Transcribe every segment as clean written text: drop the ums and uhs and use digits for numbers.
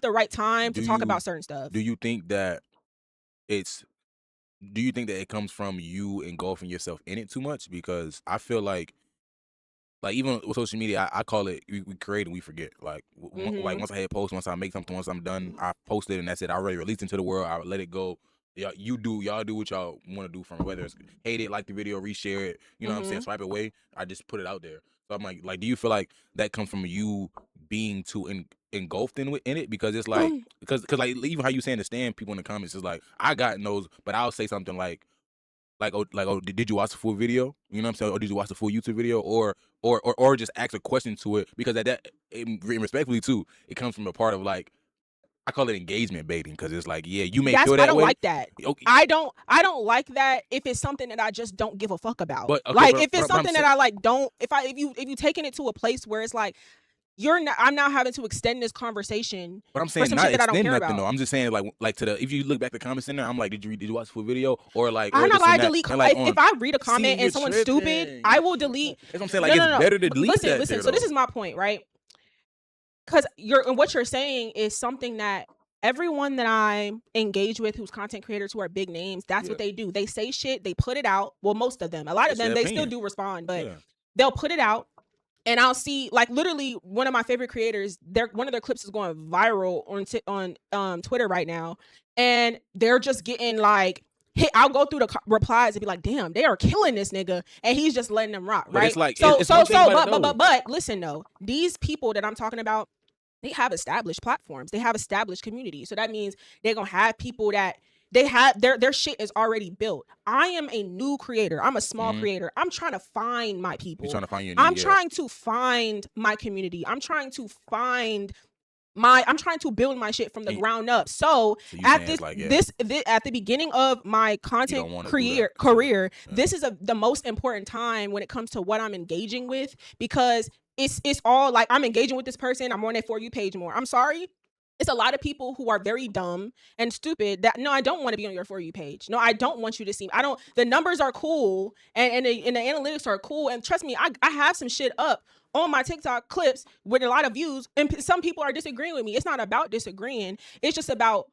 the right time to talk about certain stuff. Do you think that it's do you think that it comes from you engulfing yourself in it too much? Because I feel like even with social media, I call it we create and we forget. Like like Mm-hmm. once I hit post, once I make something, once I'm done, I post it and that's it. I already released it into the world. I let it go. Yeah, y'all do what y'all want to do from it. Whether it's hate it, like the video, reshare it, you know what I'm saying, Mm-hmm. swipe it away. I just put it out there. So I'm like, do you feel like that comes from you being too engulfed in it? Because it's like, because like even how you saying to stand people in the comments is like I got those, but I'll say something like, did you watch the full video? You know what I'm saying? Or did you watch the full YouTube video? Or just ask a question to it because at that, and respectfully too, it comes from a part of like I call it engagement baiting because it's like, yeah, you may That's feel I that don't way. like that. Okay, I don't like that if it's something that I just don't give a fuck about. but okay, Like but if it's I'm something that saying, I like don't if you taking it to a place where it's like I'm now having to extend this conversation but I'm for saying some not shit that I don't extend care nothing about. though. I'm just saying like to the if you look back the comment center, I'm like, did you watch the full video or like I'm or not this and gonna that delete and like if on. I read a See, comment you're and someone's stupid, tripping. I will delete. That's what I'm saying. Like No, it's no, no. better to delete Listen, that listen. there So this though. is my point, right? Because what you're saying is something that everyone that I engage with who's content creators who are big names, that's Yeah, what they do. They say shit, they put it out. Well, most of them. A lot of it's them, their they still opinion. do respond, but Yeah, they'll put it out. And I'll see, like, literally one of my favorite creators. One of their clips is going viral on Twitter right now, and they're just getting like hit. I'll go through the replies and be like, "Damn, they are killing this nigga," and he's just letting them rock, but it's right? like So, it's one thing about it though. but listen though, these people that I'm talking about, they have established platforms. They have established communities. So that means they're gonna have people that they have their shit is already built. I am a new creator. I'm a small Mm-hmm. creator. I'm trying to find my You're people. trying to find your I'm niche. Yeah. trying to find my community. I'm trying to build my shit from the And ground up. So so you at saying it's this like, yeah, this at the beginning of my you content don't want to do that career, yeah. this is the most important time when it comes to what I'm engaging with, because it's all like I'm engaging with this person, I'm on their For You page more. I'm sorry. It's a lot of people who are very dumb and stupid that no, I don't want to be on your For You page. No, I don't want you to see. I don't. The numbers are cool and the analytics are cool. And trust me, I have some shit up on my TikTok clips with a lot of views, and some people are disagreeing with me. It's not about disagreeing. It's just about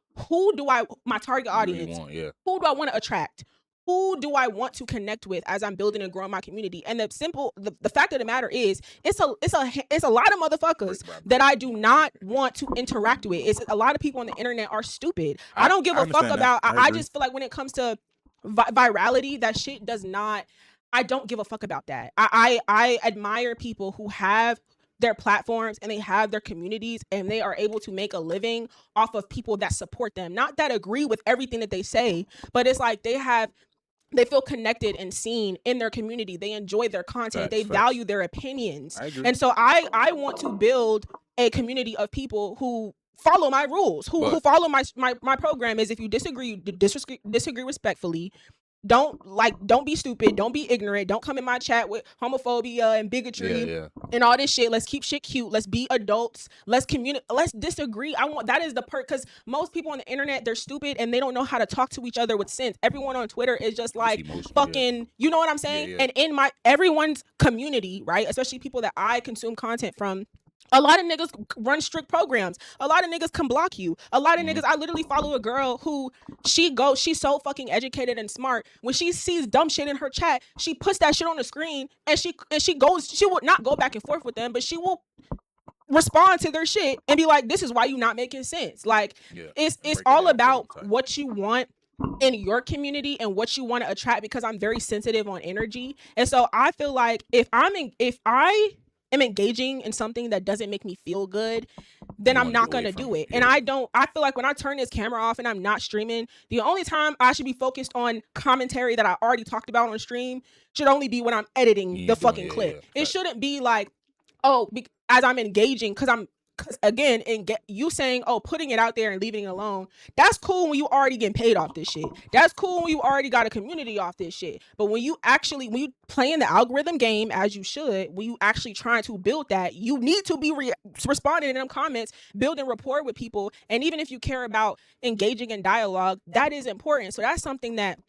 my target You really audience, want, yeah. who do I want to attract? Who do I want to connect with as I'm building and growing my community? And the fact of the matter is, it's a lot of motherfuckers Brick by that brick. I do not want to interact with. It's a lot of people on the internet are stupid. I don't give I a fuck understand that. about. I I agree. just feel like when it comes to virality, that shit does not. I don't give a fuck about that. I admire people who have their platforms and they have their communities and they are able to make a living off of people that support them, not that agree with everything that they say, but it's like they feel connected and seen in their community. They enjoy their content. They Facts. value their opinions. I agree. And so I want to build a community of people who follow my rules, who But follow my program. Is if you disagree, disagree respectfully. Don't be stupid, don't be ignorant, don't come in my chat with homophobia and yeah, bigotry yeah. and all this shit. Let's keep shit cute. Let's be adults. Let's communicate. Let's disagree. I want that is the because most people on the internet, they're stupid and they don't know how to talk to each other with sense. Everyone on Twitter is just Just like emotional, yeah. fucking, you know what I'm Yeah, saying? yeah. And in my everyone's community, right? Especially people that I consume content from, a lot of niggas run strict programs. A lot of niggas can block you. A lot of Mm-hmm. niggas. I literally follow a girl who she's so fucking educated and smart. When she sees dumb shit in her chat, she puts that shit on the screen and she goes. She will not go back and forth with them, but she will respond to their shit and be like, "This is why you not making sense." Like Yeah. it's Break it all down for them about type. what you want in your community and what you want to attract, because I'm very sensitive on energy. And so I feel like if I am engaging in something that doesn't make me feel good, then You I'm want to get not away going to from do it. it. And Yeah. I feel like when I turn this camera off and I'm not streaming, the only time I should be focused on commentary that I already talked about on stream should only be when I'm editing You the ain't doing, fucking yeah, clip. yeah. It Facts. shouldn't be like, oh, as I'm engaging, because again, and get you saying, oh, putting it out there and leaving it alone, that's cool when you already getting paid off this shit. That's cool when you already got a community off this shit. But when you playing the algorithm game as you should, when you actually trying to build that, you need to be responding in them comments, building rapport with people. And even if you care about engaging in dialogue, that is important. So that's something that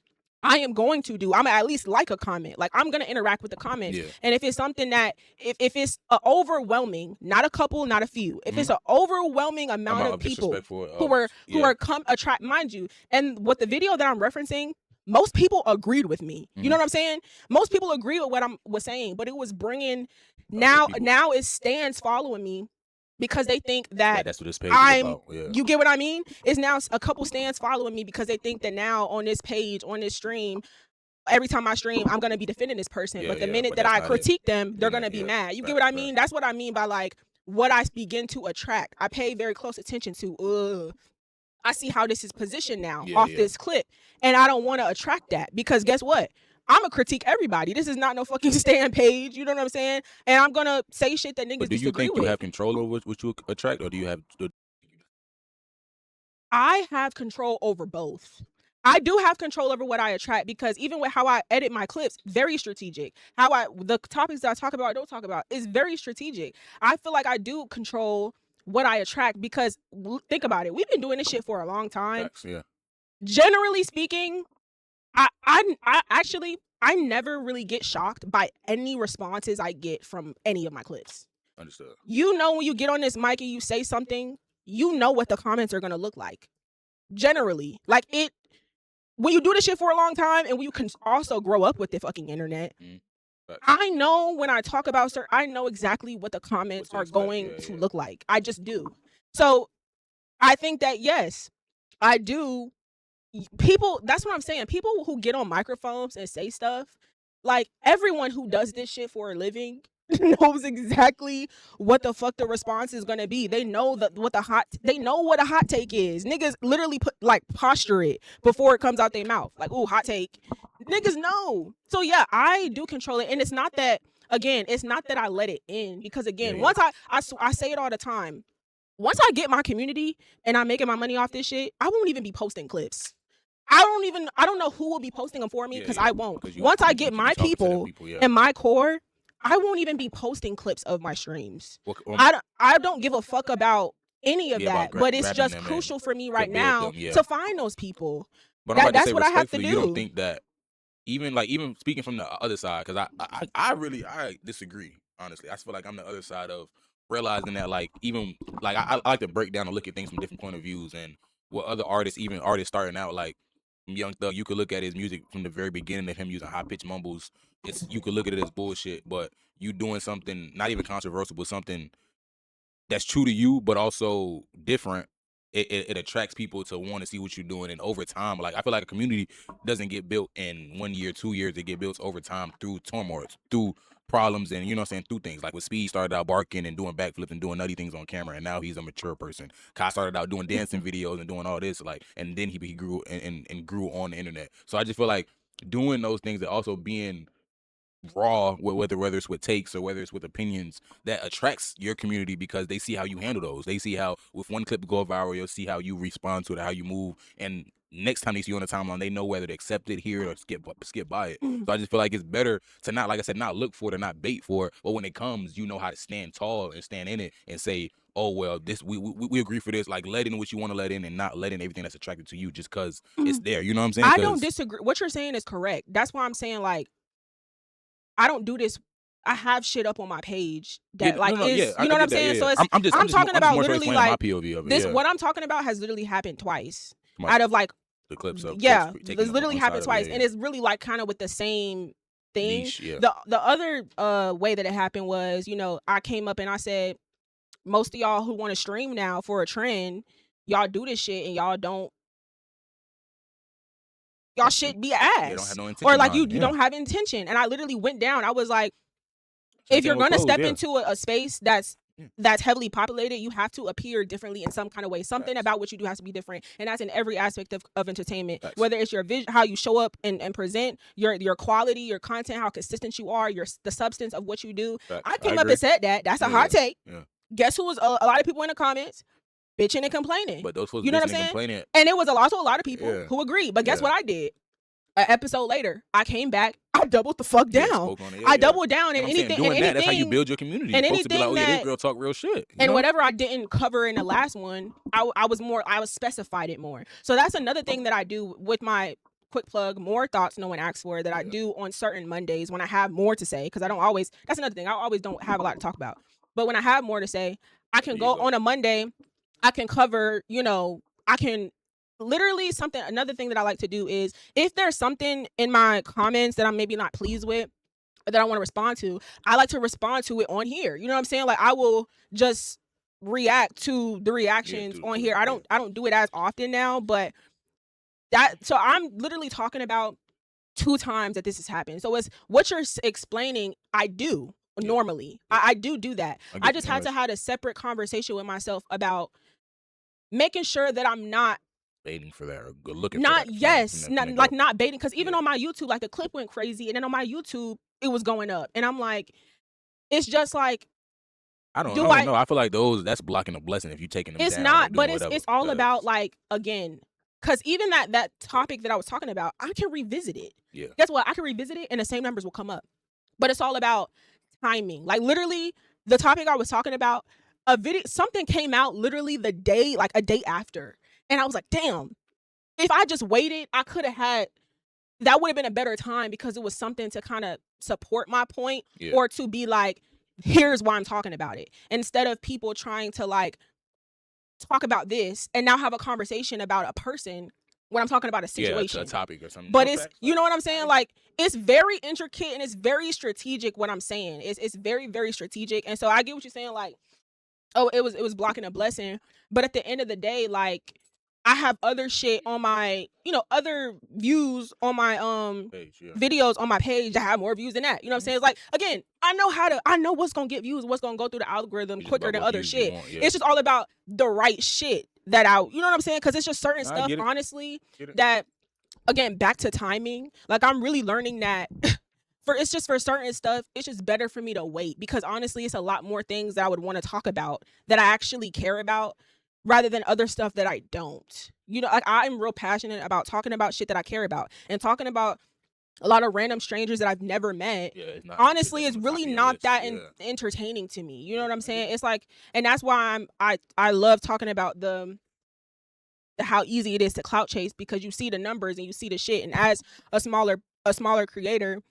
I am going to do. I'm gonna at least like a comment. Like, I'm gonna interact with the comments. Yeah. And if it's something that, if it's a overwhelming, not a couple, not a few, if it's an overwhelming amount Amount of of people disrespectful. who are come attract, mind you, and what the video that I'm referencing, most people agreed with me. You know what I'm saying? Most people agree with what I was saying, but it was bringing now it stands following me because they think that that's what this page is I'm. about. Yeah. You get what I mean? It's now a couple stands following me because they think that now on this page, on this stream, every time I stream, I'm gonna be defending this person. But the minute that I critique them, they're gonna be mad. You get what I mean? That's what I mean by like what I begin to attract. I pay very close attention to. I see how this is positioned now off this clip, and I don't want to attract that because guess what? I'm gonna critique everybody. This is not no fucking stand page. You know what I'm saying? And I'm gonna say shit that niggas But do you disagree think with. you have control over what you attract, or do you have? I have control over both. I do have control over what I attract because even with how I edit my clips, very strategic. The topics that I talk about, don't talk about, is very strategic. I feel like I do control what I attract because think about it. We've been doing this shit for a long time. Facts, yeah. Generally speaking, I actually I never really get shocked by any responses I get from any of my clips. Understood. You know, when you get on this mic and you say something, you know what the comments are gonna look like. Generally, like it. When you do this shit for a long time and when you can also grow up with the fucking internet, I know when I talk about I know exactly what the comments are going to look like. I just do. So I think that yes, I do. People, that's what I'm saying. People who get on microphones and say stuff, like everyone who does this shit for a living knows exactly what the fuck the response is gonna be. They know what a hot take is. Niggas literally posture it before it comes out their mouth. Like, ooh, hot take. Niggas know. So yeah, I do control it. And it's not that, again, it's not that I let it in because again, once I say it all the time. Once I get my community and I'm making my money off this shit, I won't even be posting clips. I don't know who will be posting them for me because I won't. Once I get my people and my core, I won't even be posting clips of my streams. I don't give a fuck about any of that, but it's just crucial for me right now to find those people. That's what I have to do. You don't think that even speaking from the other side, because I really disagree, honestly. I feel like I'm the other side of realizing that I like to break down and look at things from different point of views and what other artists starting out, like Young Thug, you could look at his music from the very beginning of him using high pitched mumbles. You could look at it as bullshit, but you doing something not even controversial, but something that's true to you, but also different. It attracts people to want to see what you're doing, and over time, like I feel like a community doesn't get built in 1 year, 2 years. It get built over time through turmoil, through problems, and you know what I'm saying, through things. Like with Speed started out barking and doing backflips and doing nutty things on camera, and now he's a mature person. Kai started out doing dancing videos and doing all this, and then he grew and grew on the internet. So I just feel like doing those things and also being raw, whether it's with takes or whether it's with opinions, that attracts your community because they see how you handle those. They see how with one clip go viral, you'll see how you respond to it, how you move, and next time they see you on the timeline, they know whether to accept it, hear it, or skip by it. So I just feel like it's better to not, like I said, not look for it or not bait for it, but when it comes, you know how to stand tall and stand in it and say, oh well, this we agree for this, like letting what you want to let in and not letting everything that's attracted to you just because it's there. You know what I'm saying? I don't disagree. What you're saying is correct. That's why I'm saying, like, I don't do this. I have shit up on my page that you know what I'm saying. So I'm talking about literally like my POV of it, this. What I'm talking about has literally happened twice out of like the clips of it's literally happened twice, and it's really like kind of with the same thing. Niche, The other way that it happened was, I came up and I said, most of y'all who want to stream now for a trend, y'all do this shit and y'all should be ass. Don't have no or like you don't have intention. And I literally went down. I was like, if you're going to step into a space that's heavily populated, you have to appear differently in some kind of way. Something about what you do has to be different. And that's in every aspect of entertainment, whether it's your vision, how you show up and present, your quality, your content, how consistent you are, the substance of what you do. I came up and said that. That's a hot take. Guess who was a lot of people in the comments bitching and complaining. But those folks, you know what I'm saying? And it was also a lot of people who agreed. But guess what I did? An episode later, I came back. I doubled the fuck down. I doubled down, and anything. That's how you build your community. And anything to be like, this girl talk real shit. And whatever I didn't cover in the last one, I was specified it more. So that's another thing that I do with my quick plug, more thoughts no one asks for that I Yeah. do on certain Mondays when I have more to say, because I don't always, that's another thing, I always don't have a lot to talk about. But when I have more to say, I can There you go go. on a Monday, I can cover, I can literally something, another thing that I like to do is if there's something in my comments that I'm maybe not pleased with, or that I want to respond to, I like to respond to it on here. You know what I'm saying? Like I will just react to the Yeah, reactions on to here. it. Yeah. I don't do it as often now, but so I'm literally talking about 2 times that this has happened. So it's what you're explaining, I do Yeah. normally. Yeah. I do that. I I get you. just No had to rush. have a separate conversation with myself about making sure that I'm not Waiting for that or looking for not that from yes, the not like go. not baiting, because even Yeah. on my YouTube, like the clip went crazy, and then on my YouTube, it was going up. And I'm like, it's just like, I do don't I know. I feel like that's blocking a blessing if you taking them it's down or not, but doing whatever. it's all about, 'Cause like, again, because even that topic that I was talking about, I can revisit it. yeah. Guess what? I can revisit it and the same numbers will come up. But it's all about timing. Like, literally, the topic I was talking about, a video something came out literally the day, like, a day after, and I was like, "Damn, if I just waited, I coulda had that would have been a better time because it was something to kinda support my point, Yeah. or to be like, here's why I'm talking about it." Instead of people trying to, like, talk about this and now have a conversation about a person when I'm talking about a Yeah, a situation. topic or something. But No it's, facts. you know what I'm I saying? agree. Like, it's very intricate and it's very strategic what I'm saying. It's very, very strategic. And so I get what you're saying, like, oh, it was blocking a blessing. But at the end of the day, like, I have other shit on my, other views on my Page, yeah. videos on my page that have more views than that. You know what I'm Mhm. saying? It's like, again, I know what's gonna get views, what's gonna go through the algorithm It's just quicker about than what other views you shit. want. Yeah. It's just all about the right shit that you know what I'm saying? Because it's just certain No, I stuff, get it. honestly, Get it. that, again, back to timing. Like, I'm really learning that it's just for certain stuff, it's just better for me to wait, because honestly, it's a lot more things that I would want to talk about that I actually care about, rather than other stuff that I don't. Like, I'm real passionate about talking about shit that I care about, and talking about a lot of random strangers that I've never met. Yeah, it's not shit Honestly, that's on it's the top really of your not list. that Yeah. entertaining to me. You know Yeah, what I'm I get saying? it. It's like, and that's why I love talking about how easy it is to clout chase, because you see the numbers and you see the shit, and as a smaller creator,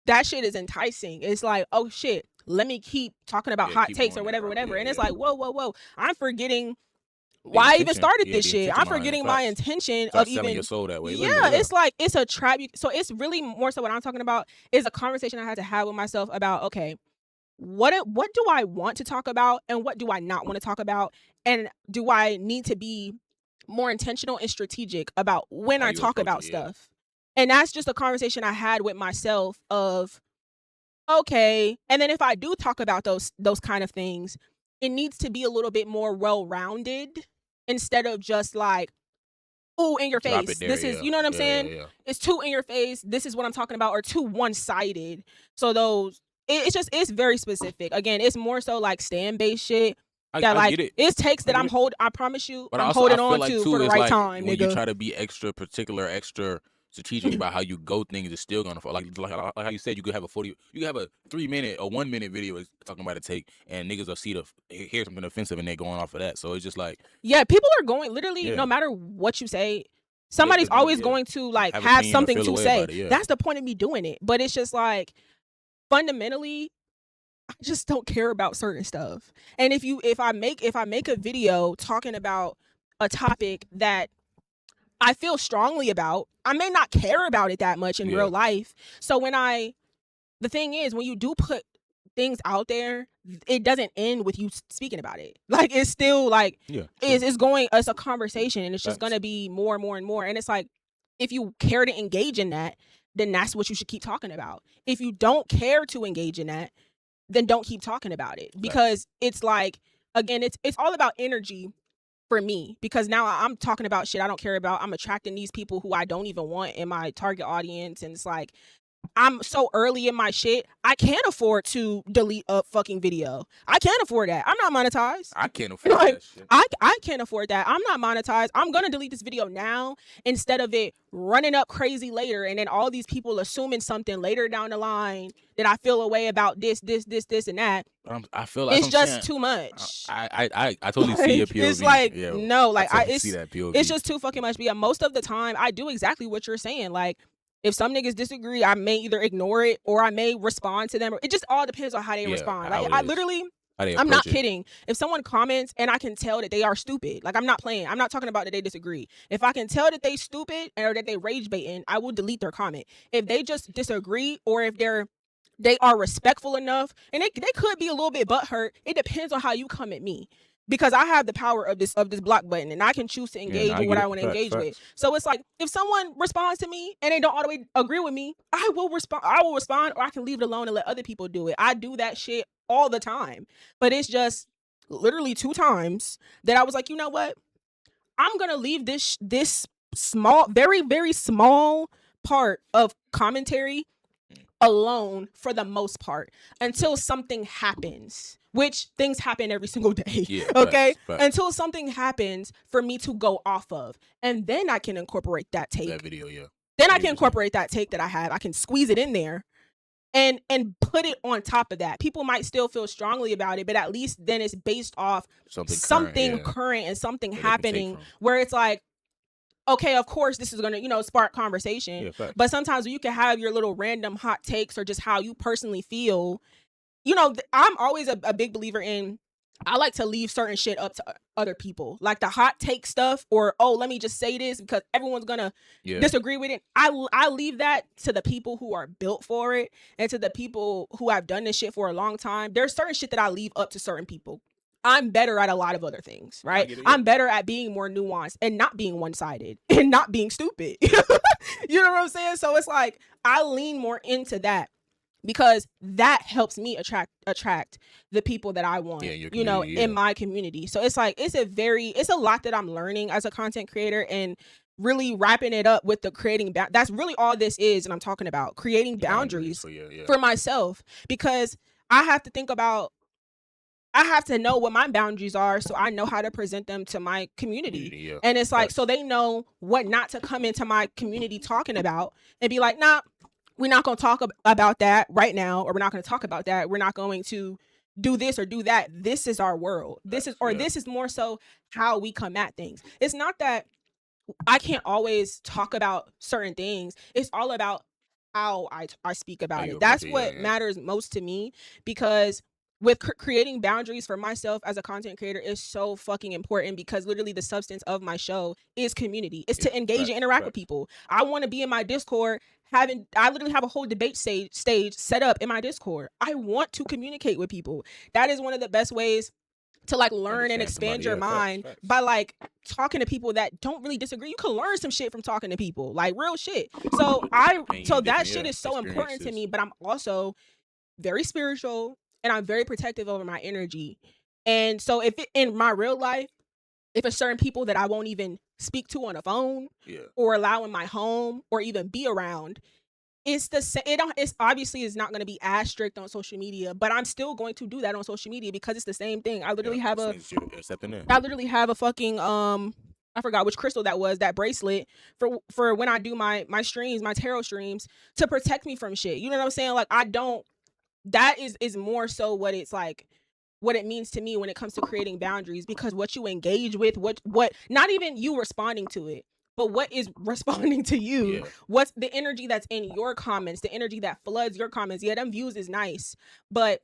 that shit is enticing. It's like, oh shit, let me keep talking about Yeah, hot keep takes going or that whatever, route. whatever. Yeah, And it's yeah. like, whoa, whoa, whoa. I'm forgetting The why I even intention. started Yeah, this the shit. intention I'm behind it. forgetting my Facts. intention Start of selling your even, soul that way. yeah, Literally, yeah. it's like, it's a trap. So it's really more so what I'm talking about is a conversation I had to have with myself about, okay, what do I want to talk about and what do I not want to talk about? And do I need to be more intentional and strategic about when How I you talk approach about it. Yeah. stuff? And that's just a conversation I had with myself of, okay, and then if I do talk about those kind of things, it needs to be a little bit more well-rounded, instead of just like, "Oh, in your Drop it face. there. This is," Yeah. you know what I'm Yeah, yeah, saying? yeah. It's too in your face. This is what I'm talking about, or too one-sided. So it's very specific. Again, it's more so like stand-based shit that, I like, get it. it's takes I that get it. I promise you, But I'm also, I holding feel on like to for too, the it's right like time, when you nigga. try to be extra particular, extra strategic about how you go, things is still gonna fall. Like how you said, you could have you could have a 3 minute or 1 minute video talking about a take, and niggas will hear something offensive, and they going off of that. So it's just like, Yeah, people are going literally, no yeah, matter what you say, they're somebody's gonna, always yeah, going to, like, have have opinion or something feel to away say. about it. Yeah, That's the point of me doing it. But it's just like, fundamentally, I just don't care about certain stuff. And if I make a video talking about a topic that I feel strongly about, I may not care about it that much in yeah, real life. So the thing is, when you do put things out there, it doesn't end with you speaking about it. Like, it's still like, yeah. True. it's a conversation, and it's just Facts. gonna be more and more and more. And it's like, if you care to engage in that, then that's what you should keep talking about. If you don't care to engage in that, then don't keep talking about it, Facts. because it's like, again, it's all about energy for me, because now I'm talking about shit I don't care about. I'm attracting these people who I don't even want in my target audience, and it's like, I'm so early in my shit, I can't afford to delete a fucking video. I can't afford that. I'm not monetized. I can't afford Like that shit. I can't afford that. I'm not monetized. I'm gonna delete this video now instead of it running up crazy later, and then all these people assuming something later down the line that I feel a way about this, and that. I feel like It's I'm just saying. too I much. I totally see your It's POV. like Yeah, no, I like totally see it's that it's POV. just too fucking much. But yeah, most of the time I do exactly what you're saying. Like if some niggas disagree, I may either ignore it or I may respond to them. It just all depends on how they Yeah, respond. Like how it I is, literally, how they I'm not approach it. kidding. If someone comments and I can tell that they are stupid, like I'm not playing. I'm not talking about that they disagree. If I can tell that they stupid or that they rage baiting, I will delete their comment. If they just disagree or if they are respectful enough and they could be a little bit butthurt. It depends on how you come at me. Because I have the power of this block button and I can choose to Yeah, no, engage I with what get I it. want to Facts, engage with. facts. So it's like if someone responds to me and they don't all the way agree with me, I will respond or I can leave it alone and let other people do it. I do that shit all the time. But it's just literally 2 times that I was like, you know what? I'm gonna leave this small, very, very small part of commentary alone for the most part Yeah, until something happens, which things happen every single day. yeah, Okay, facts, facts. until something happens for me to go off of, and then I can incorporate that That take. video, yeah. Then I I get can what you're saying. incorporate that take that I have. I can squeeze it in there and put it on top of that. People might still feel strongly about it, but at least then it's based off Something current, something yeah, current and something that they can take happening from. where it's like, okay, of course this is gonna, spark conversation. Yeah, facts. But sometimes you can have your little random hot takes or just how you personally feel. I'm always a big believer in, I like to leave certain shit up to other people. Like the hot take stuff or, oh, let me just say this because everyone's gonna Yeah, disagree with it. I leave that to the people who are built for it and to the people who have done this shit for a long time. There's certain shit that I leave up to certain people. I'm better at a lot of other things, no, I right? get it. Yeah, I'm better at being more nuanced and not being one-sided and not being stupid. You know what I'm saying? So it's like I lean more into that because that helps me attract the people that I yeah, want, in your community, in yeah, my community. So it's like it's a lot that I'm learning as a content creator and really wrapping it up with the that's really all this is, and I'm talking about creating boundaries boundaries for yeah, for myself because I have to think about I have to know what my boundaries are so I know how to present them to my community. community, yeah, And it's like, so facts. they know what not to come into my community talking about and be like, nah, we're not going to talk about that right now, or we're not going to talk about that. We're not going to do this or do that. This is our world. Facts, yeah, This is more so how we come at things. It's not that I can't always talk about certain things. It's all about how I speak how about you it. approach That's it, yeah, what yeah, matters most to me because with creating boundaries for myself as a content creator is so fucking important because literally the substance of my show is community. It's yeah, to engage and facts, interact with facts. people. I want to be in my Discord having I literally have a whole debate stage set up in my Discord. I want to communicate with people. That is one of the best ways to like learn and Understand expand somebody, your yeah, facts, mind facts. by like talking to people that don't really disagree. You can learn some shit from talking to people, like real shit. So Different so opinion, that different shit yeah is so important to experiences. me, but I'm also very spiritual and I'm very protective over my energy. And so if it, in my real life, if it's certain people that I won't even speak to on the phone Yeah, or allow in my home or even be around, it's the same. It don't. It's obviously is not going to be as strict on social media, but I'm still going to do that on social media because it's the same thing. yeah. As long as you're accepting it, I literally have a fucking I forgot which crystal that was, that bracelet for when I do my streams, my tarot streams to protect me from shit. You know what I'm saying? Like I don't that is more so what it's like what it means to me when it comes to creating boundaries because what you engage with, what not even you responding to it, but what is responding to you, yeah, what's the energy that's in your comments, the energy that floods your comments. Yeah, them views is nice, but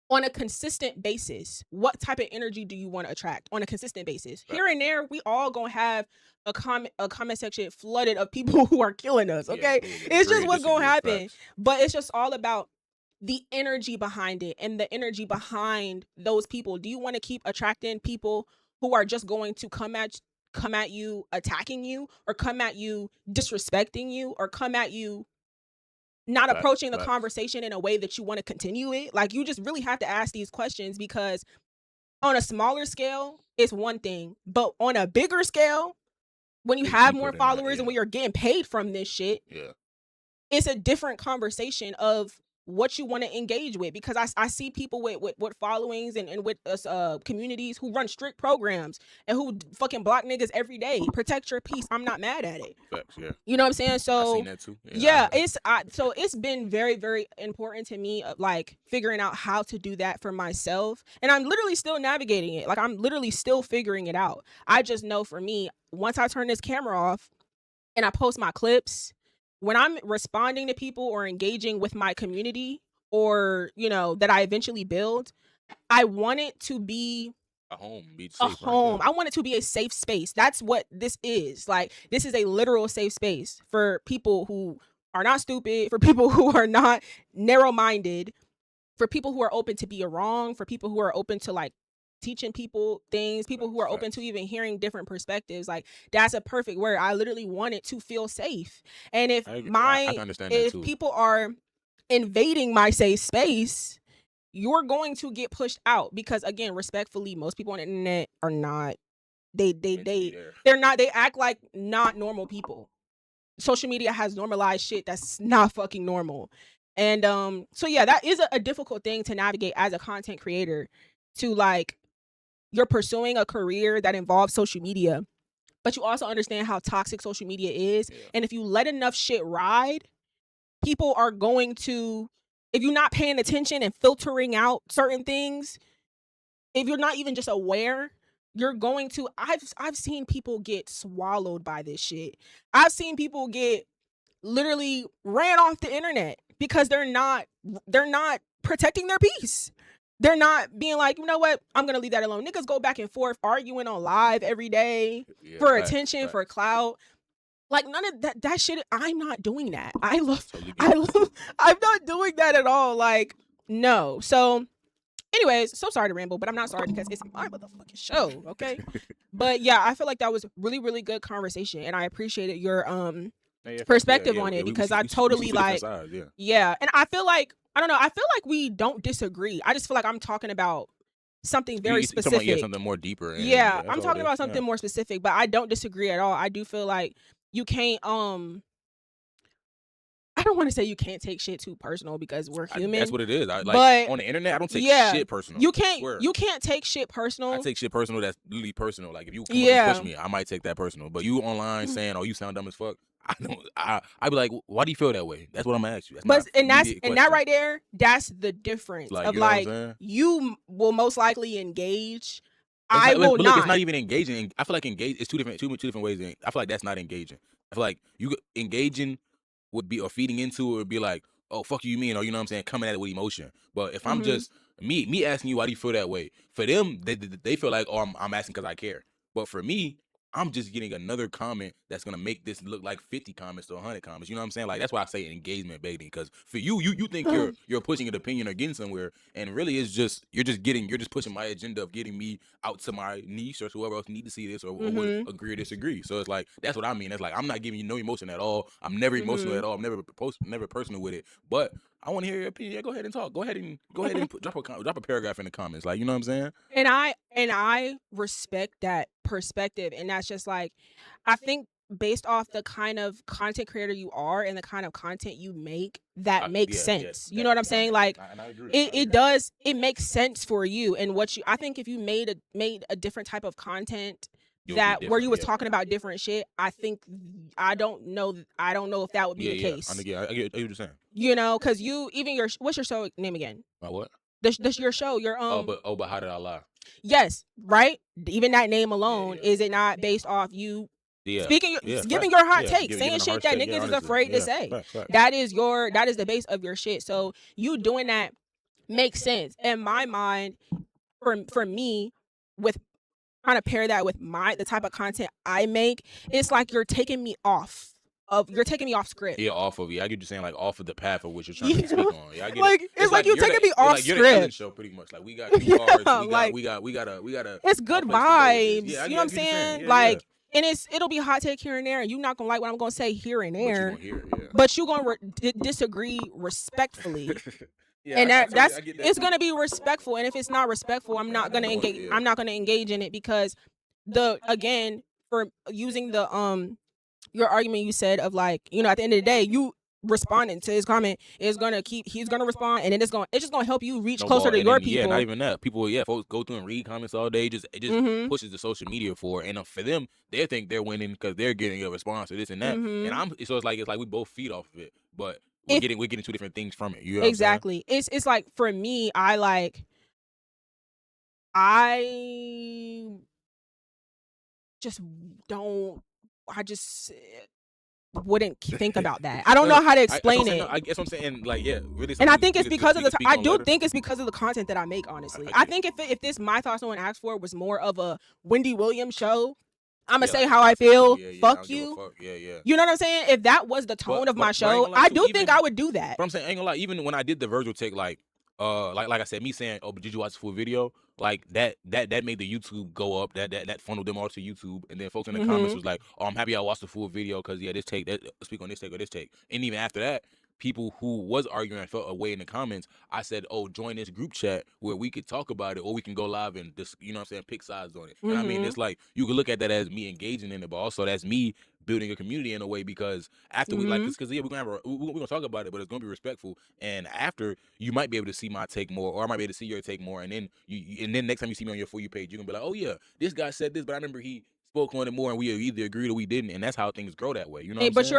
on a consistent basis, what type of energy do you want to attract on a consistent basis? Here facts. and there, we all gonna have a comment section flooded of people who are killing us. Yeah, Okay, absolutely. it's Agree just or what's gonna disagree. happen, Facts. but it's just all about the energy behind it and the energy behind those people. Do you want to keep attracting people who are just going to come at you attacking you or come at you disrespecting you or come at you not Facts. approaching the Facts. conversation in a way that you want to continue it? Like you just really have to ask these questions because on a smaller scale, it's one thing, but on a bigger scale, when you It's have deeper more than that. followers and Yeah. when you're getting paid from this shit, Yeah. it's a different conversation of what you want to engage with, because I see people with followings and with us communities who run strict programs and who fucking block niggas every day. Protect your peace. I'm not mad at it. Facts, yeah. You know what I'm saying? I seen So that too. Yeah, yeah, so it's been very, very important to me of like figuring out how to do that for myself. And I'm literally still navigating it. Like I'm literally still figuring it out. I just know for me, once I turn this camera off and I post my clips, when I'm responding to people or engaging with my community or, that I eventually build, I want it to be a home, be a safe, right? Yeah. home. I want it to be a safe space. That's what this is. Like, this is a literal safe space for people who are not stupid, for people who are not narrow minded, for people who are open to be wrong, for people who are open to like teaching people things, people who are open to even hearing different perspectives. Like, that's a perfect word. I literally want it to feel safe. And I can understand that if too. people are invading my safe space, you're going to get pushed out, because again, respectfully, most people on the internet are not they're not, they act like not normal people. Social media has normalized shit that's not fucking normal. And so yeah, that is a difficult thing to navigate as a content creator, to like, you're pursuing a career that involves social media, but you also understand how toxic social media is. Yeah. And if you let enough shit ride, people are going to, if you're not paying attention and filtering out certain things, if you're not even just aware, you're going to, I've seen people get swallowed by this shit. I've seen people get literally ran off the internet because they're not protecting their peace. They're not being like, you know what, I'm gonna leave that alone. Niggas go back and forth arguing on live every day for attention, for clout. Like, none of that shit. I'm not doing that. I'm not doing that at all. Like, no. So anyways, so sorry to ramble, but I'm not sorry because it's my motherfucking show, okay? But yeah, I feel like that was really, really good conversation, and I appreciated your perspective on it, because I totally like, yeah, and I feel like, I don't know, I feel like we don't disagree. I just feel like I'm talking about something very You talking about, specific. something more deeper. Yeah, That's I'm all it talking is. about something more specific, but I don't disagree at all. I do feel like you can't I don't want to say you can't take shit too personal, because we're human. That's what it is. Like, but on the internet, I don't take yeah, shit personal. you can't take shit personal. I take shit personal that's literally personal. Like, if you come up and push me, I might take that personal. But you online saying, "Oh, you sound dumb as fuck," I don't. I be like, "Why do you feel that way?" That's what I'm gonna ask you. That's But my and immediate that question. right there, that's the difference Like, of you know what I'm like, saying? you will most likely engage. It's I not, will but look, it's not. not even engaging. I feel like it's two different ways. I feel like that's not engaging. I feel like you engaging would be, or feeding into it would be like, "Oh, fuck you mean," or, you know what I'm saying, coming at it with emotion. But if I'm just me asking you, why do you feel that way? For them, they feel like, "Oh, I'm asking because I care." But for me, I'm just getting another comment that's gonna make this look like 50 comments to 100 comments. You know what I'm saying? Like, that's why I say engagement baiting. Because for you think you're pushing an opinion or getting somewhere, and really it's just you're just pushing my agenda of getting me out to my niche, or whoever else need to see this, or would agree or disagree. So it's like, that's what I mean. It's like, I'm not giving you no emotion at all. I'm never emotional at all. I'm never personal with it. But I want to hear your opinion. Yeah, go ahead and talk. Go ahead and drop a paragraph in the comments. Like, you know what I'm saying? And I respect that perspective, and that's just like, I think based off the kind of content creator you are and the kind of content you make, that makes sense. You know what I'm saying? Like, and I agree. it makes sense for you and what you, I think if you made a different type of content, that where you was talking about different shit, I think, I don't know if that would be the case. I get what you're saying. You know, because you, even your, what's your show name again? My what? This your show, your But how did I lie? yes, right? Even that name alone, is it not based off you speaking, giving your hot take, saying shit that niggas is afraid to say? That is the base of your shit. So you doing that makes sense. In my mind, for me, with trying to pair that with the type of content I make, it's like you're taking me off script. Yeah, off of, I get you saying, like, off of the path of what you're trying to speak on. Yeah, I get like, it. It's like you taking me off like, you're the Ellen script. show pretty much. Like, we got two cars, like, we got it's good vibes. You know what I'm saying? Like, and it'll be hot take here and there, and you're not gonna like what I'm gonna say here and there, but you're gonna disagree respectfully. And it's gonna be respectful. And if it's not respectful, I'm not gonna engage. I'm not gonna engage in it, because again, for using the your argument you said of like, at the end of the day, responding to his comment is gonna he's gonna respond, and then it's just gonna help you reach closer Snowball, to and your then yeah, not people. even that. People, yeah, folks go through and read comments all day. It just Mhm. pushes the social media for, and for them, they think they're winning because they're getting a response to this and that. And Mhm. I'm so it's like we both feed off of it, but If we're getting two different things from it. You know what I'm saying? exactly. It's like for me, I just don't I just wouldn't think about that. I don't No, know how to that's what I'm explain saying. No, it. I guess what I'm saying. Like, yeah, really And I something think it's because of we the could speak I on do later. think it's because of the content that I make, honestly. I I get it. think if this My Thoughts No One Asked For was more of a Wendy Williams show, I'ma Yeah, say like how I gossip show. feel, Yeah, yeah. I fuck don't give a you. fuck. Yeah, yeah. You know what I'm saying? If that was the tone of my But I ain't show, gonna lie I too. do think Even I would do that. But I'm saying, I ain't gonna lie, even when I did the Virgil take, like I said, me saying, "Oh, but did you watch the full video?" Like that made the YouTube go up. That funneled them all to YouTube, and then folks in the comments Mhm. was like, "Oh, I'm happy I watched the full video because yeah, this take that speak on this take or this take." And even after that, people who was arguing felt away in the comments. I said, "Oh, join this group chat where we could talk about it, or we can go live and just, you know what I'm saying, pick sides on it." And I mean, Mhm. it's like you could look at that as me engaging in it, but also that's me building a community in a way because after we like, Mhm. cause yeah, we're gonna talk about it, but it's gonna be respectful. And after, you might be able to see my take more, or I might be able to see your take more, and then and then next time you see me on your For You page, you're gonna be like, "Oh yeah, this guy said this, but I remember he spoke on it more, and we either agreed or we didn't." And that's how things grow that way. You know what I'm But saying?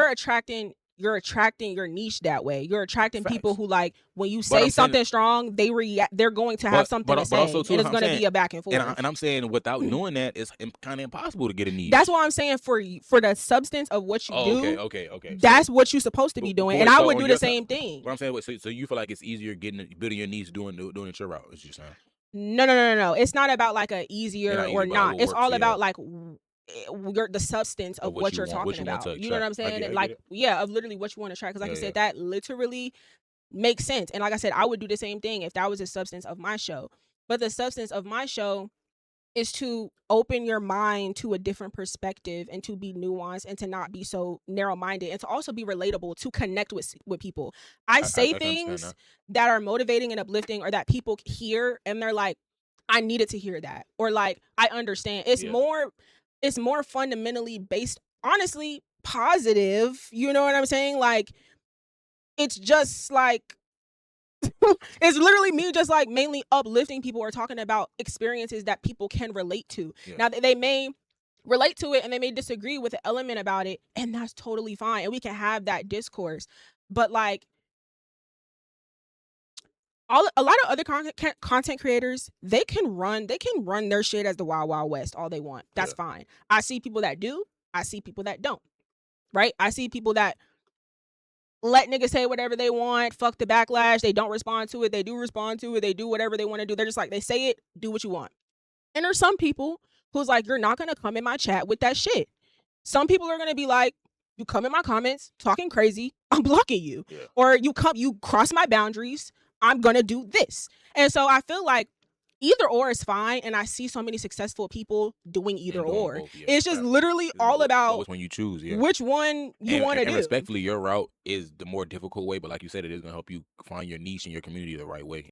you're attracting your niche that way. You're attracting people Facts. who like when you But say I'm saying, something strong, they're going to have something to but also say, too, and it's I'm going to saying, be a back and forth. and I'm saying without doing that, it's kind of impossible to get a That's niche. why I'm saying for the substance of what you Oh, okay, do, okay, okay. So, that's what you're supposed to be doing, and wait, I so would on do the your side, same thing. what I'm saying, so you feel like it's easier building your niche doing it your route? Is you saying? No, no, no, no, no. It's not about like a And easier not or easier, but like not. what It's works? all Yeah, about like the substance of of what you're what talking you want to about. You know what attract. I'm saying? I And get like, it. yeah, of literally what you want to try. Because like Yeah, you yeah. said, that literally makes sense. And like I said, I would do the same thing if that was the substance of my show. But the substance of my show is to open your mind to a different perspective and to be nuanced and to not be so narrow-minded and to also be relatable, to connect with people. I say I can understand things that. that are motivating and uplifting, or that people hear and they're like, I needed to hear that, or like, I understand. Yeah. It's more fundamentally based, honestly, positive. You know what I'm saying? Like, it's just like it's literally me just like mainly uplifting people or talking about experiences that people can relate to. Yeah. Now they may relate to it and they may disagree with the element about it, and that's totally fine. And we can have that discourse. But like a lot of other content creators, they can run their shit as the wild wild west all they want. Yeah. That's fine. I see people that do, I see people that don't. Right? I see people that let niggas say whatever they want, fuck the backlash, they don't respond to it, they do respond to it, they do whatever they want to do. They're just like, they say it, do what you want. And there's some people who's like, you're not gonna come in my chat with that shit. Some people are gonna be like, you come in my comments talking crazy, I'm blocking you. Yeah. Or you cross my boundaries, I'm gonna do this. And so I feel like either or is fine. And I see so many successful people doing either And doing or. both, yeah. It's just Facts. literally all But about which one you choose, yeah. which one you want to And do. respectfully, your route is the more difficult way, but like you said, it is gonna help you find your niche and your community the right way.